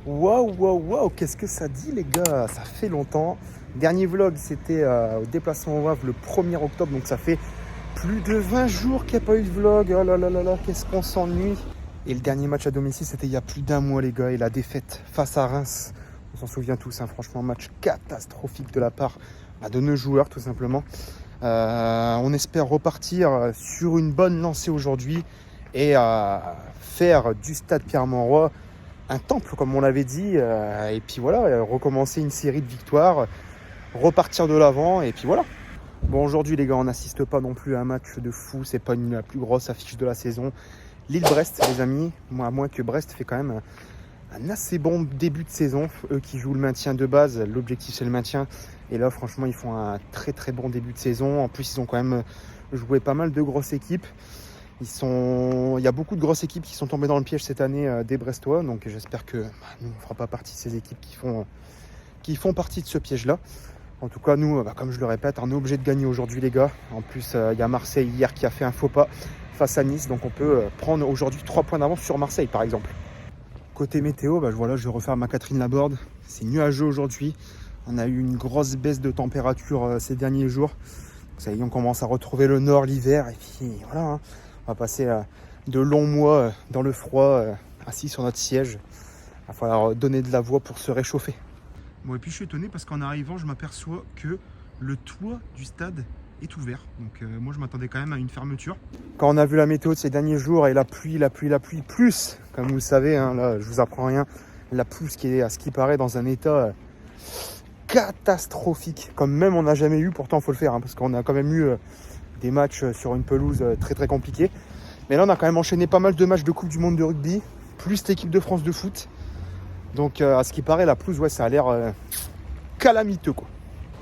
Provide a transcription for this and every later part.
Waouh, qu'est-ce que ça dit les gars? Ça fait longtemps. Dernier vlog, c'était au déplacement au Havre le 1er octobre, donc ça fait plus de 20 jours qu'il n'y a pas eu de vlog. Oh là là là là, qu'est-ce qu'on s'ennuie. Et le dernier match à domicile, c'était il y a plus d'un mois les gars, et la défaite face à Reims. On s'en souvient tous, hein, franchement, match catastrophique de la part de nos joueurs tout simplement. On espère repartir sur une bonne lancée aujourd'hui et faire du stade Pierre-Mauroy un temple comme on l'avait dit, et puis voilà, recommencer une série de victoires, repartir de l'avant et puis voilà. Bon, aujourd'hui les gars, on n'assiste pas non plus à un match de fou, c'est pas la plus grosse affiche de la saison. Lille-Brest les amis, à moins que Brest fait quand même un assez bon début de saison. Eux qui jouent le maintien de base, l'objectif c'est le maintien. Et là franchement ils font un très très bon début de saison. En plus ils ont quand même joué pas mal de grosses équipes. Il y a beaucoup de grosses équipes qui sont tombées dans le piège cette année des Brestois. Donc j'espère que nous on ne fera pas partie de ces équipes qui font partie de ce piège là. En tout cas nous, comme je le répète, on est obligé de gagner aujourd'hui les gars. En plus il y a Marseille hier qui a fait un faux pas face à Nice. Donc on peut prendre aujourd'hui 3 points d'avance sur Marseille par exemple. Côté météo, voilà, je vais refaire ma Catherine Laborde. C'est nuageux aujourd'hui. On a eu une grosse baisse de température ces derniers jours. Ça y est, on commence à retrouver le nord, l'hiver. Et puis voilà, hein, on va passer de longs mois dans le froid, assis sur notre siège. Il va falloir donner de la voix pour se réchauffer. Bon, et puis je suis étonné parce qu'en arrivant, je m'aperçois que le toit du stade est ouvert. Donc moi je m'attendais quand même à une fermeture. Quand on a vu la météo de ces derniers jours et la pluie, plus, comme vous le savez, hein, là je vous apprends rien, la pluie qui est à ce qui paraît dans un état catastrophique, comme même on n'a jamais eu, pourtant il faut le faire, hein, parce qu'on a quand même eu des matchs sur une pelouse très très compliquée. Mais là on a quand même enchaîné pas mal de matchs de Coupe du Monde de rugby, plus l'équipe de France de foot. Donc à ce qui paraît la pelouse, ouais, ça a l'air calamiteux quoi.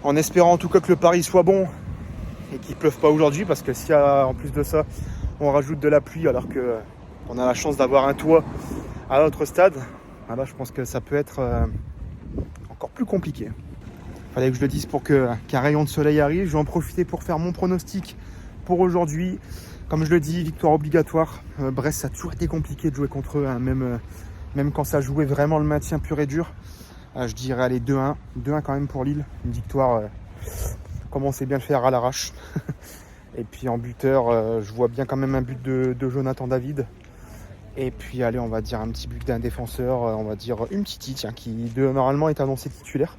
En espérant en tout cas que le pari soit bon et qu'il ne pleuve pas aujourd'hui, parce que si en plus de ça on rajoute de la pluie alors qu'on a la chance d'avoir un toit à notre stade, là je pense que ça peut être encore plus compliqué. Il fallait que je le dise pour qu'un rayon de soleil arrive. Je vais en profiter pour faire mon pronostic pour aujourd'hui. Comme je le dis, victoire obligatoire. Brest, ça a toujours été compliqué de jouer contre eux, hein, même quand ça jouait vraiment le maintien pur et dur. Je dirais allez 2-1 quand même pour Lille, une victoire comme on sait bien le faire à l'arrache. Et puis en buteur, je vois bien quand même un but de Jonathan David. Et puis allez, on va dire un petit but d'un défenseur, on va dire une petite, tiens, qui normalement est annoncé titulaire.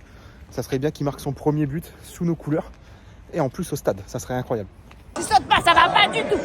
Ça serait bien qu'il marque son premier but sous nos couleurs. Et en plus au stade, ça serait incroyable. Tu sautes pas, ça va pas du tout.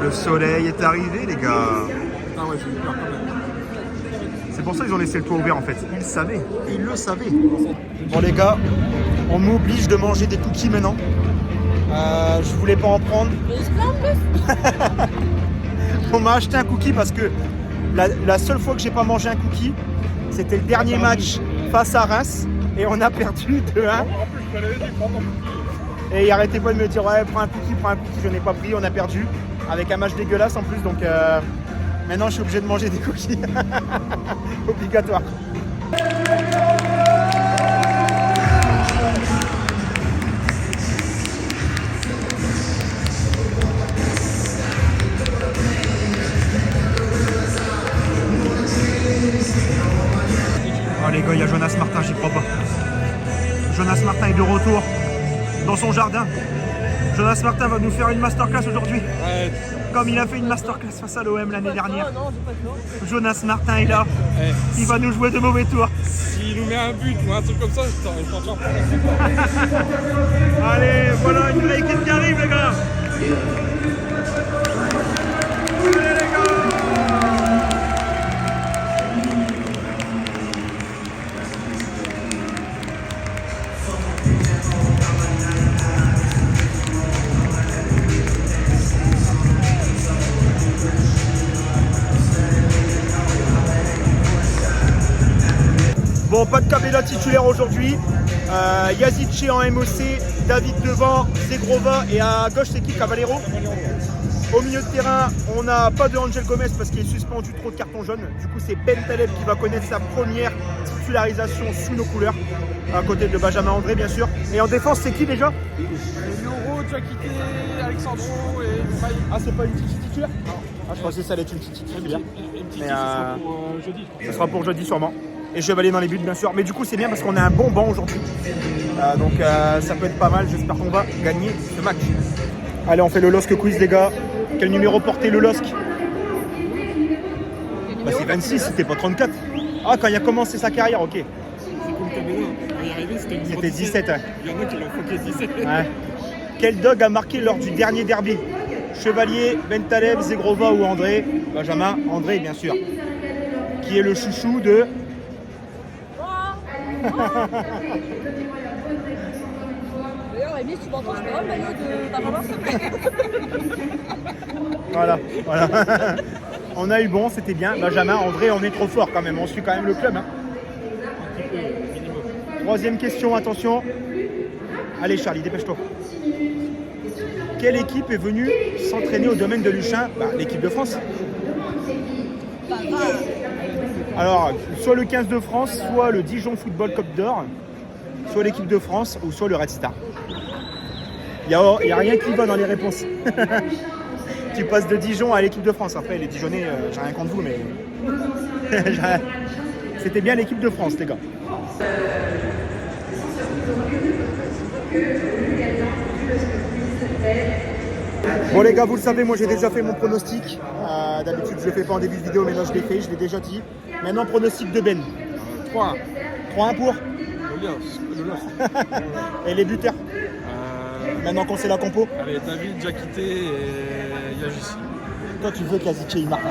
Le soleil est arrivé les gars. Ah ouais, j'ai eu peur quand même. C'est pour ça qu'ils ont laissé le toit ouvert en fait. Ils savaient, ils le savaient. Bon les gars, on m'oblige de manger des cookies maintenant. Je voulais pas en prendre. On m'a acheté un cookie parce que la seule fois que j'ai pas mangé un cookie, c'était le dernier match face à Reims et on a perdu 2-1. Et il arrêtait pas de me dire ouais prends un cookie, je n'ai pas pris, on a perdu. avec un match dégueulasse en plus, donc maintenant je suis obligé de manger des cookies. Obligatoire. Oh les gars, il y a Jonas Martin, j'y crois pas. Jonas Martin est de retour dans son jardin. Jonas Martin va nous faire une masterclass aujourd'hui. Ouais. Comme il a fait une masterclass face à l'OM l'année dernière. Jonas Martin est là. Il va nous jouer de mauvais tours. S'il nous met un but ou un truc comme ça, je t'en prends. Allez, voilà une nouvelle équipe qui arrive les gars. Allez les gars. Bon, pas de Cabella titulaire aujourd'hui. Yazici en MOC, David devant, Zegrova et à gauche c'est qui, Cavallero. Au milieu de terrain, on n'a pas de Angel Gomez parce qu'il est suspendu, trop de cartons jaunes. Du coup, c'est Ben Taleb qui va connaître sa première titularisation sous nos couleurs, à côté de Benjamin André bien sûr. Et en défense, c'est qui déjà? Euro, Diakité, Alexandro et Maï. Ah, c'est pas une petite titulaire? Ah, je pensais que ça allait être une petite titulaire. Mais ça sera pour jeudi. Ce sera pour jeudi sûrement. Et Chevalier dans les buts bien sûr. Mais du coup c'est bien parce qu'on a un bon banc aujourd'hui. Donc ça peut être pas mal. J'espère qu'on va gagner ce match. Allez, on fait le LOSC quiz les gars. Quel numéro portait le LOSC? Bah, c'est 26, c'était pas 34. Ah, quand il a commencé sa carrière, ok. C'est comme Cabella. Quand il est arrivé, c'était le numéro C'était 17. Ouais. Il y en a qui l'ont foqué 17. Ouais. Quel dog a marqué lors du dernier derby? Chevalier, Ben Taleb, Zegrova ou André? Benjamin André bien sûr. Qui est le chouchou de... D'ailleurs, Rémi, si tu m'entends, je peux le maillot de ta maman, s'il te plaît. Voilà. On a eu bon, c'était bien. Benjamin, André, on est trop fort quand même. On suit quand même le club. Hein. Troisième question, attention. Allez Charlie, dépêche-toi. Quelle équipe est venue s'entraîner au domaine de Luchin? L'équipe de France. Alors, soit le 15 de France, soit le Dijon Football Cup d'Or, soit l'équipe de France, ou soit le Red Star. Il n'y a rien qui va dans les réponses. Tu passes de Dijon à l'équipe de France. Après, les Dijonnais, j'ai rien contre vous, mais... C'était bien l'équipe de France, les gars. Bon les gars, vous le savez, moi j'ai déjà fait mon pronostic. D'habitude je le fais pas en début de vidéo, mais là je l'ai fait, je l'ai déjà dit. Maintenant pronostic de Ben. 3-1. 3-1 pour Le LOSC. Et les buteurs. Maintenant qu'on sait la compo. Allez, David, Diakité et Yazici. Toi tu veux qu'Yazici il marque.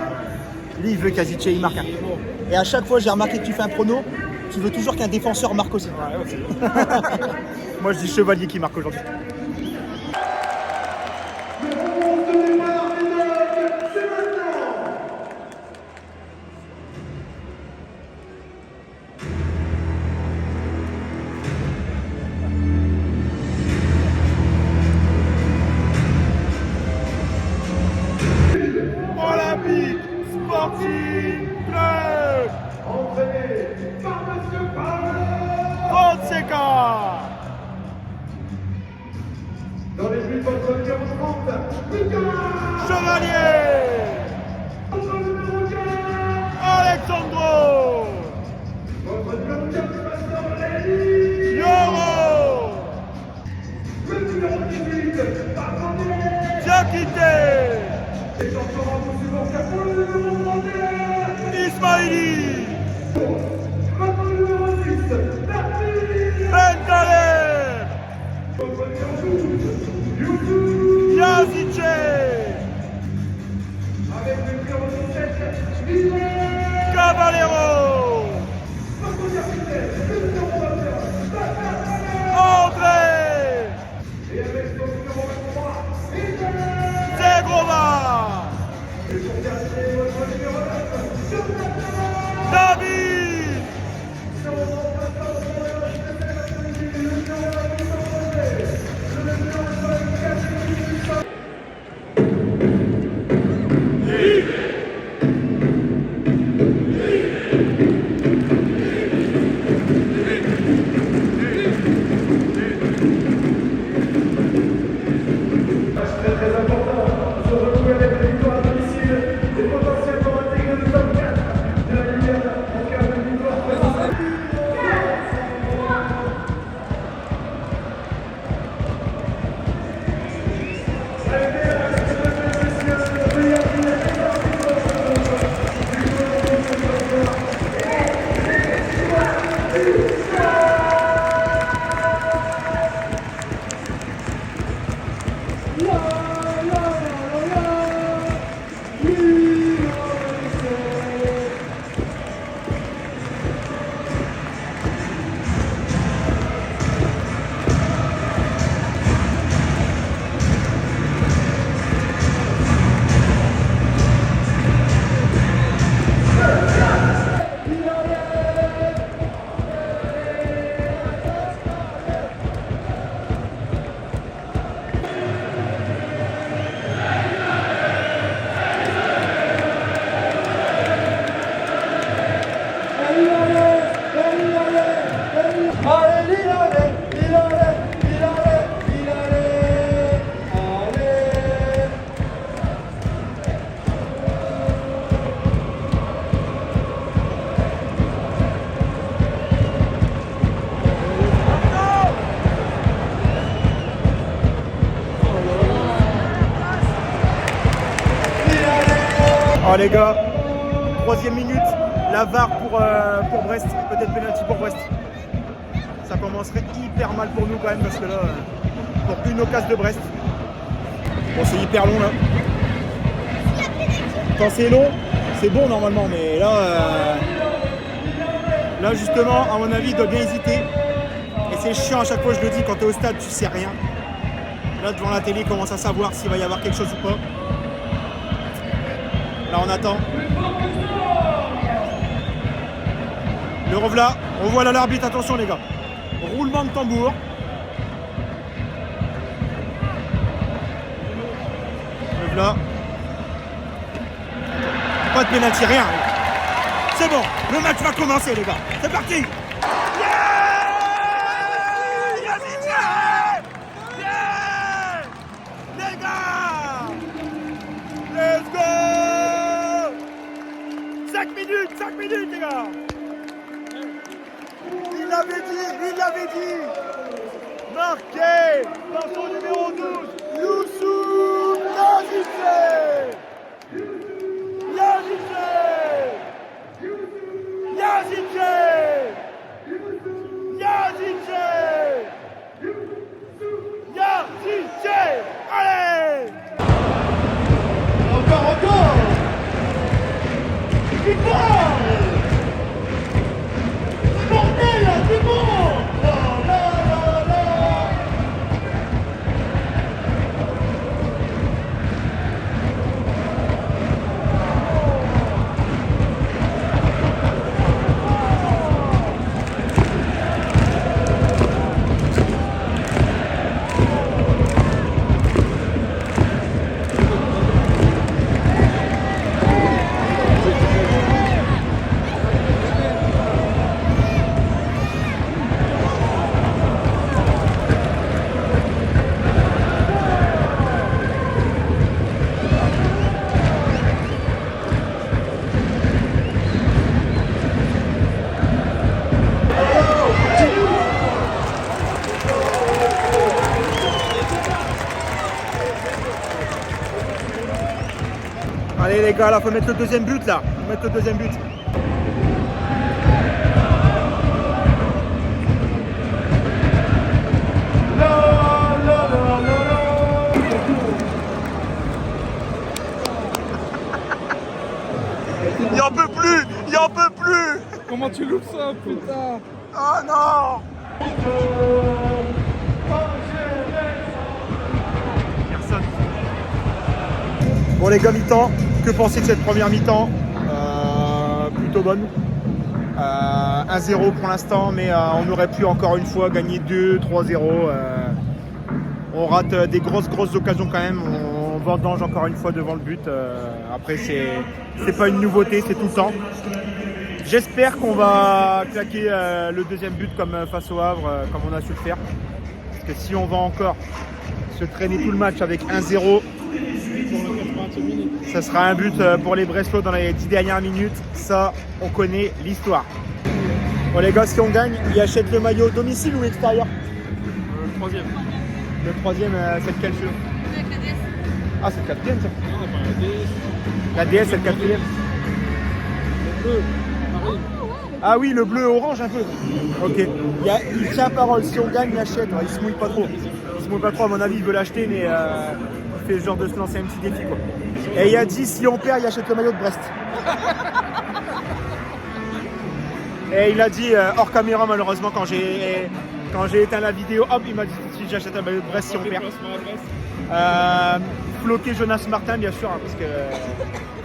Lui il veut qu'Yazici il marque. Et à chaque fois j'ai remarqué que tu fais un prono, tu veux toujours qu'un défenseur marque aussi. Ouais, Moi je dis Chevalier qui marque aujourd'hui. Olympique Sportif Club entraîné par Monsieur Fonseca. Dans les buts contre le numéro 30, Chevalier. Contre le numéro 15, Alexandro. Contre le numéro 15, Yoro. Le numéro 18, Diakité. Et j'en ferai un peu pour le numéro 31, Ismaili. Maintenant le numéro 6, Oh les gars, 3e minute, la VAR pour Brest, peut-être pénalty pour Brest. Ça commencerait hyper mal pour nous quand même parce que là, pour une occasion de Brest. Bon, c'est hyper long là. Quand c'est long, c'est bon normalement, mais là justement, à mon avis, il doit bien hésiter. Et c'est chiant à chaque fois, je le dis, quand tu es au stade, tu sais rien. Là, devant la télé, il commence à savoir s'il va y avoir quelque chose ou pas. Là, on attend. Le revoilà. On voit là l'arbitre. Attention, les gars. Roulement de tambour. Le voilà. Pas de pénalty, rien. C'est bon. Le match va commencer, les gars. C'est parti. Yeah! Yeah! Les gars! Let's go! 5 minutes les gars. Il l'avait dit. Marqué par son numéro 12, Youssouf Yazidze. Allez! Encore! Bordel, c'est bon! Allez les gars, là faut mettre le deuxième but là. Faut mettre le deuxième but. Il en peut plus. Comment tu loupes ça, putain? Oh non. Personne. Bon les gars, mi-temps, que pensez de cette première mi-temps? Plutôt bonne. 1-0 pour l'instant, mais on aurait pu encore une fois gagner 2-3-0. On rate des grosses occasions quand même. On vendange encore une fois devant le but. Après, c'est pas une nouveauté, c'est tout le temps. J'espère qu'on va claquer le deuxième but comme face au Havre, comme on a su le faire. Parce que si on va encore se traîner tout le match avec 1-0, ça sera un but pour les Brestois dans les 10 dernières minutes. Ça, on connaît l'histoire. Bon les gars, si on gagne, ils achètent le maillot domicile ou extérieur? Le troisième. Le troisième, c'est lequel celui-là? Avec la DS. Ah, c'est le quatrième ça. Non, on a pas la DS. La DS, c'est le quatrième. Le bleu. Pareil. Ah oui, le bleu orange un peu. Ok. Il tient parole, si on gagne, il achète. Il se mouille pas trop. Il se mouille pas trop, à mon avis, il veut l'acheter, mais il fait le genre de se lancer un petit défi quoi. Et il a dit si on perd, il achète le maillot de Brest. Et il a dit hors caméra malheureusement quand j'ai éteint la vidéo, hop, il m'a dit si j'achète un maillot de Brest si on perd. Floquer Jonas Martin bien sûr, hein, parce que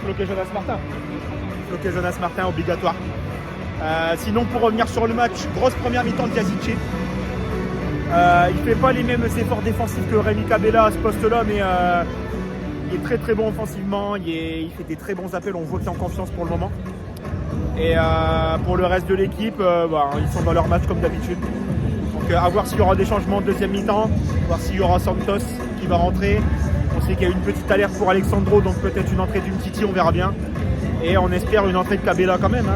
floquer Jonas Martin obligatoire. Sinon pour revenir sur le match, grosse première mi-temps de Yazici. Il fait pas les mêmes efforts défensifs que Rémi Cabella à ce poste-là, mais il est très très bon offensivement, il fait des très bons appels, on voit qu'il est en confiance pour le moment. Et pour le reste de l'équipe, ils sont dans leur match comme d'habitude. Donc à voir s'il y aura des changements en deuxième mi-temps, voir s'il y aura Santos qui va rentrer. On sait qu'il y a eu une petite alerte pour Alexandro, donc peut-être une entrée d'Umtiti, on verra bien. Et on espère une entrée de Cabella quand même,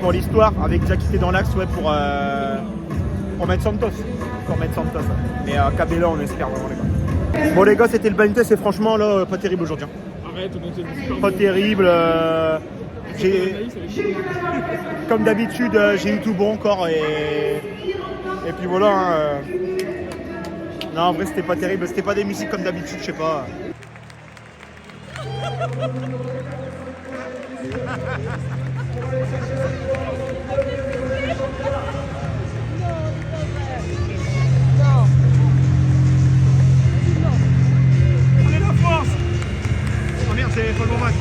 pour l'histoire, avec Diakité dans l'axe, ouais, pour mettre Santos. Mais Cabella, on espère vraiment les gars. Bon les gars, c'était le blind test et franchement là, pas terrible aujourd'hui. Arrête, on est super. Pas terrible. Comme d'habitude, j'ai eu tout bon encore et puis voilà. Non, en vrai, c'était pas terrible. C'était pas des musiques comme d'habitude, je sais pas. On est la force. Oh merde, c'est pas le bon match.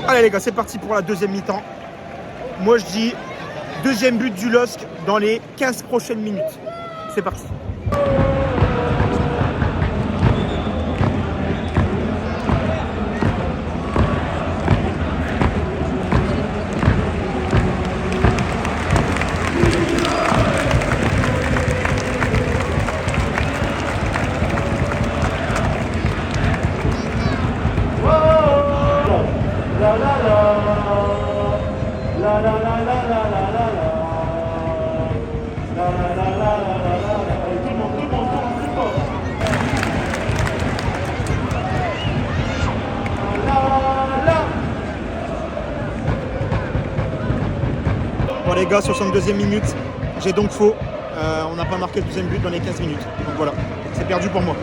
Allez les gars, c'est parti pour la deuxième mi-temps. Moi je dis deuxième but du LOSC dans les 15 prochaines minutes. C'est parti. Bon les gars, 62e minute, j'ai donc faux. On n'a pas marqué le deuxième but dans les 15 minutes. Donc voilà, c'est perdu pour moi.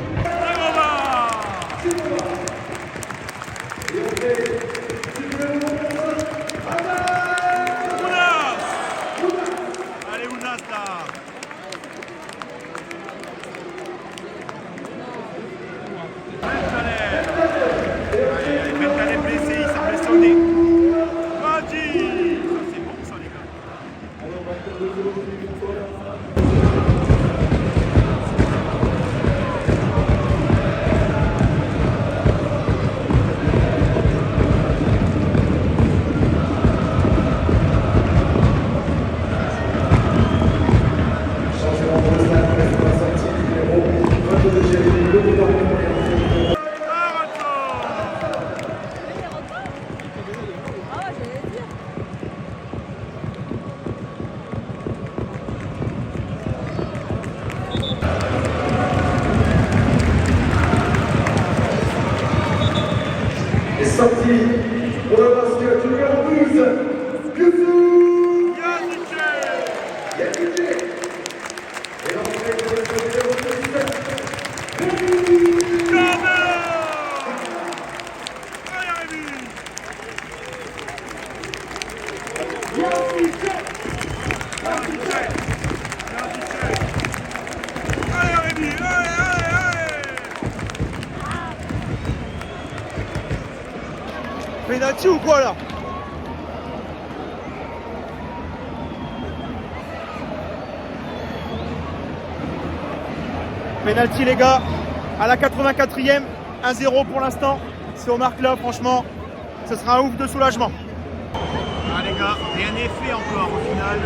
Allez Ounas là. Bentaleb est blessé, il s'est blessé au nez. Vas-y. C'est bon ça les gars. Ah ouais, j'allais dire. est sorti pour le basket numéro 12, Youssouf Yazici. Et l'entrée pour le numéro 17, Penalty ou quoi là? Penalty les gars. À la 84e, 1-0 pour l'instant. Si on marque là, franchement, ce sera un ouf de soulagement. Ah les gars, rien n'est fait encore au final.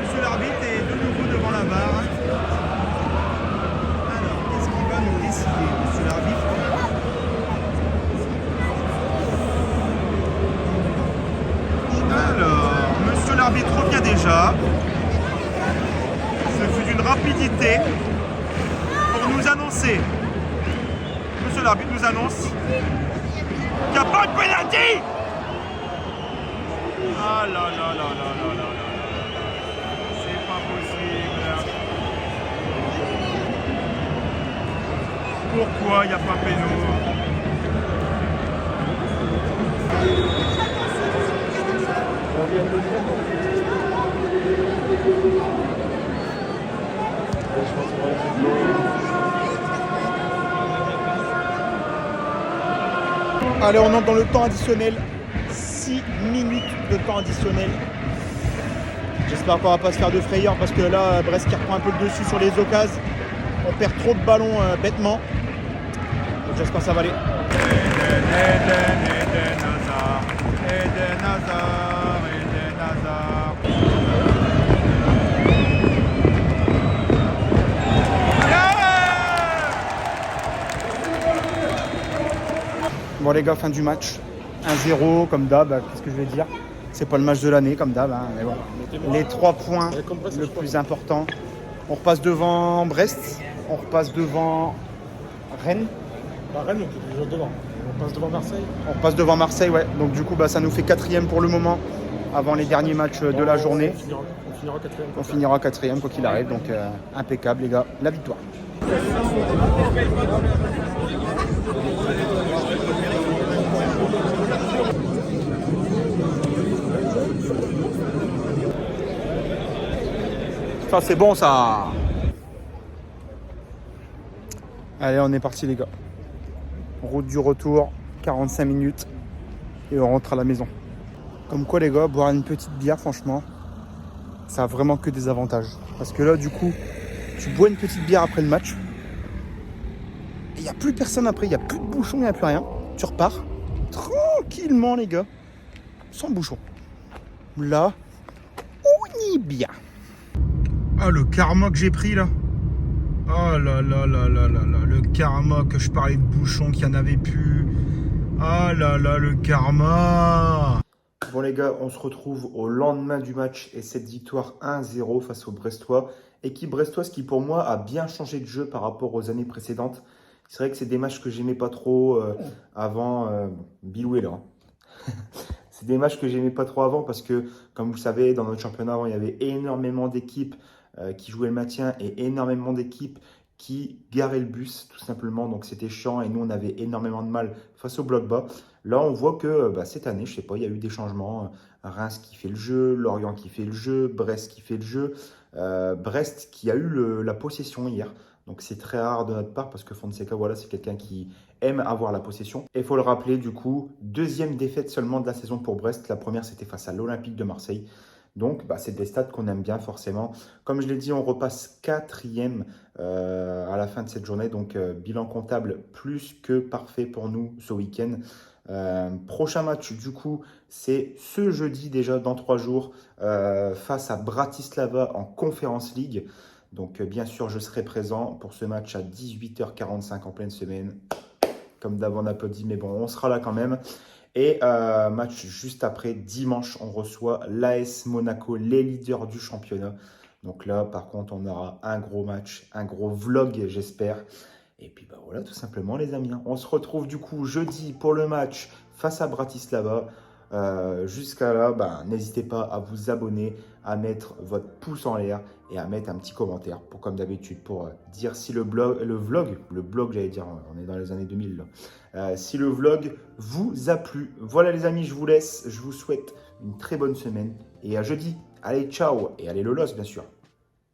Monsieur l'arbitre est de nouveau devant la barre. Alors, qu'est-ce qu'il va nous décider, monsieur l'arbitre? Alors, monsieur l'arbitre revient déjà. Ce fut d'une rapidité pour nous annoncer. Monsieur l'arbitre nous annonce qu'il n'y a pas de pénalty. Ah là là là là là là là. C'est pas possible. Pourquoi il n'y a pas péno? Allez, on entre dans le temps additionnel. 6 minutes de temps additionnel. J'espère qu'on va pas se faire de frayeur parce que là, Brest qui reprend un peu le dessus sur les occasions. On perd trop de ballons bêtement. Donc j'espère que ça va aller. Bon les gars, fin du match. 1-0 comme d'hab, qu'est-ce que je vais dire? C'est pas le match de l'année comme d'hab, hein, mais bon. Les 3 points, le plus important. On repasse devant Brest, on repasse devant Rennes. Rennes, on est déjà devant. On passe devant Marseille. On repasse devant Marseille, ouais. Donc du coup, ça nous fait 4e pour le moment, avant les derniers matchs de la journée. On finira 4e. On finira 4e quoi qu'il arrive, donc impeccable les gars, la victoire. Ça c'est bon ça. Allez, on est parti les gars. Route du retour, 45 minutes et on rentre à la maison. Comme quoi les gars, boire une petite bière franchement, ça a vraiment que des avantages. Parce que là du coup, tu bois une petite bière après le match. Et il n'y a plus personne après, il n'y a plus de bouchon, il n'y a plus rien. Tu repars tranquillement les gars, sans bouchon. Là, on y est bien. Ah, le karma que j'ai pris là. Oh là là là là là là. Le karma que je parlais de bouchon qu'il n'y en avait plus. Ah là là, le karma. Bon les gars, on se retrouve au lendemain du match et cette victoire 1-0 face aux Brestois. Équipe brestoise qui pour moi a bien changé de jeu par rapport aux années précédentes. C'est vrai que c'est des matchs que j'aimais pas trop avant. Bilou est là. C'est des matchs que j'aimais pas trop avant parce que, comme vous le savez, dans notre championnat avant, il y avait énormément d'équipes qui jouaient le maintien et énormément d'équipes qui garaient le bus tout simplement. Donc c'était chiant et nous on avait énormément de mal face au bloc bas. Là on voit que cette année, je sais pas, il y a eu des changements. Reims qui fait le jeu, Lorient qui fait le jeu, Brest qui fait le jeu. Brest qui a eu la possession hier. Donc c'est très rare de notre part parce que Fonseca, voilà, c'est quelqu'un qui aime avoir la possession. Et il faut le rappeler, du coup, 2e défaite seulement de la saison pour Brest. La première, c'était face à l'Olympique de Marseille. Donc, c'est des stats qu'on aime bien forcément. Comme je l'ai dit, on repasse 4e à la fin de cette journée. Donc, bilan comptable plus que parfait pour nous ce week-end. Prochain match, du coup, c'est ce jeudi déjà, dans 3 jours, face à Bratislava en Conference League. Donc, bien sûr, je serai présent pour ce match à 18h45 en pleine semaine. Comme d'hab, on applaudit, mais bon, on sera là quand même. Et match juste après, dimanche, on reçoit l'AS Monaco, les leaders du championnat. Donc là, par contre, on aura un gros match, un gros vlog, j'espère. Et puis, voilà, tout simplement, les amis. On se retrouve du coup jeudi pour le match face à Bratislava. Jusqu'à là, n'hésitez pas à vous abonner, à mettre votre pouce en l'air et à mettre un petit commentaire pour, comme d'habitude, pour dire si le vlog, j'allais dire, on est dans les années 2000 là, si le vlog vous a plu. Voilà les amis, je vous laisse, je vous souhaite une très bonne semaine et à jeudi. Allez, ciao et allez Lolos bien sûr.